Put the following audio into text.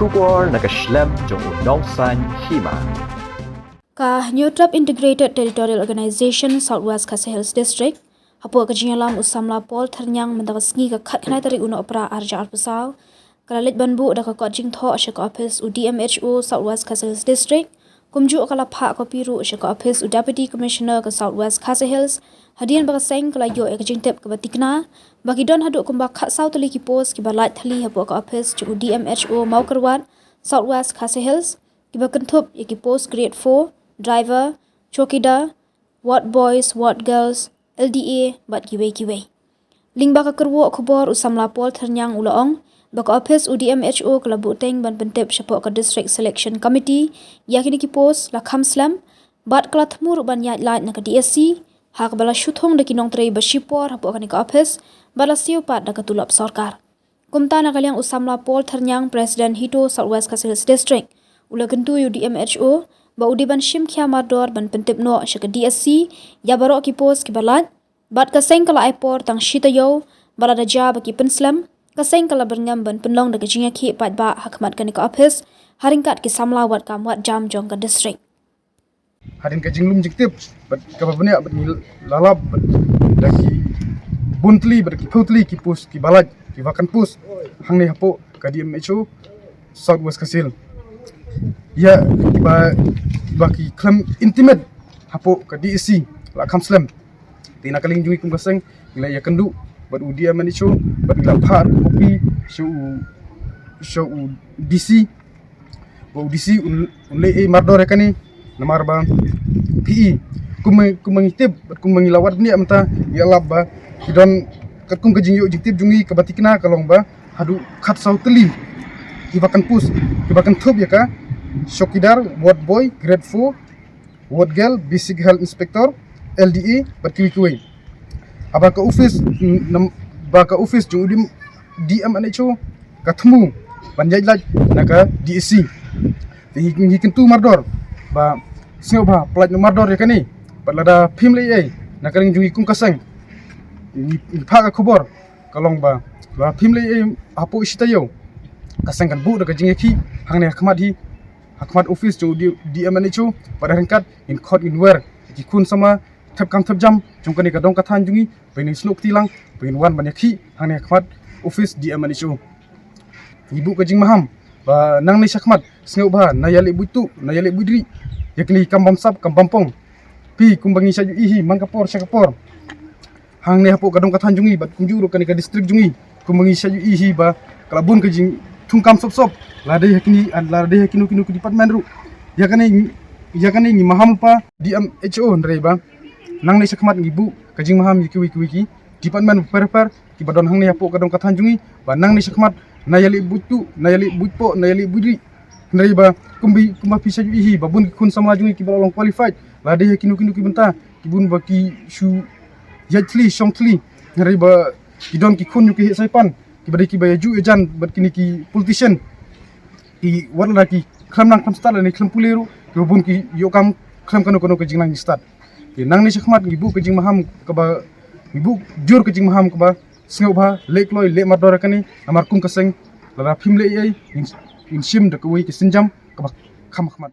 Shubor nakaslem jong unongsan hima. New Trap Integrated Territorial Organization Southwest Khasi Hills District hapo kajinyalam usamla pol ternyang mendagasngi ka khatnai tari uno opera arja alpusau kalalit banbu da ka kojing tho shaka office UDMHO Southwest Khasi Hills District kumju kala pha ko piru shaka office Deputy Commissioner ka Southwest Khasi Hills hadian bagaseng kala yo ekajing tep ka batikna bagi don hadu kumba khat sau tali ki post ki balat thali hapo ka office UDMHO Maukarwat Southwest Khasi Hills ki bakentup ki post grade 4 driver, chokida, ward boys, ward girls, LDA, bat kiwe. Ling baka kerwo khobor usamla pol ternyang ulaong, baka office UDMHO kelabu teng ban pentep syapok ka district selection committee, yakini ki pos la khamslam, bat kala thmur ban yat light na ka DSC, hak bala syuthong de kinong trei basipor hapok ka ni ka office, bala siupat na katulap sarkar. Kumta na kalyang usamla pol ternyang President Hito Southwest Khasi Hills District, ula gentu UDMHO, ba udiban shim kya mardor ban pentip no shaka DSC ya barok ki pos ki balat bat ka seng kala airport tang shita yo bala da jab ki penslam ka seng kala berngam ban penlong da jinga ki pat ba hakmat ka ni ka office haringkat ki samla wat kam wat jam jong ka district harin ka jinglum jiktip bat ka babne bat ni lalab bat lagi buntli bat ki putli ki pos ki balat ki vakan pos hangne hapo ka DMHO Southwest Khasi Hills ya baki klam intimate hapo ka DSC la khamslam tina kaling jungi kum kaseng ila ya kendu bad udia manicho bad ila phar kopi show DC bo DC unle e mardore kani namar ba PE kumangitib kumangilawat ni amta ya labba hidon kakum kajing yo jiktib jungi kabatikna kalong ba hadu khat sautli kibakan pus kibakan thub ya ka Shokidar, Ward Boy, Grade 4, Ward Girl, Basic Health Inspector, LDA, berkiwi-kiwi. Abang ke office jung udim DMNHO katemu panjajlaj naka DSC. Hi kentu mardor ba singau ba plat mardor ya kani. Padlada phim lei ai nakaring jungi kum kasang. Ni phaga khobor kalong ba phim lei ai apo isitayo. Kasang kan bu daga jingi hangne khmat hi Hakmat office jo DMNHO pada ringkat in court in where ki kun sama thep kam thep jam jungkani ka dong ka than jungi pening slok tilang pening wan banyaki hangni hakmat office DMNHO ibu ka jing maham ba nang ni sakmat sneu ba nayale buitu nayale budri yakni kam bamsap kam bampong pi kumbangi saju ihi mangkapor sakapor hangni hapo ka dong ka than jungi bat kunjuru kani ka district jungi kumbangi saju ihi ba kalabun ka jing tungkam sop lade hakini kinu ki department ru yakane ni maham pa DMHO ndreba nang ni sakmat ngibu kajing maham wiki department per ki badon hang ni hapo kadong kathan jungi ba nang ni sakmat nayali butu nayali butpo nayali budri ndreba kumba pisa ju ihi babun kun sama jungi ki balong qualified lade hakinu ki benta kibun baki shu yatli shongtli ndreba kidon ki kun ki saipan ki bayaju ejan berkini ki politician ki warna ki kham nang kham start ni kham puleru ki bun ki yo kam kham kanu ke jingnang start ki nang ni sakmat ngibu ke jing maham ka ba ngibu jur ke jing maham ka ba singau ba lekloi le madora kani amar kum kaseng la phim le ai in shim de ko ki sinjam ka ba kham khmat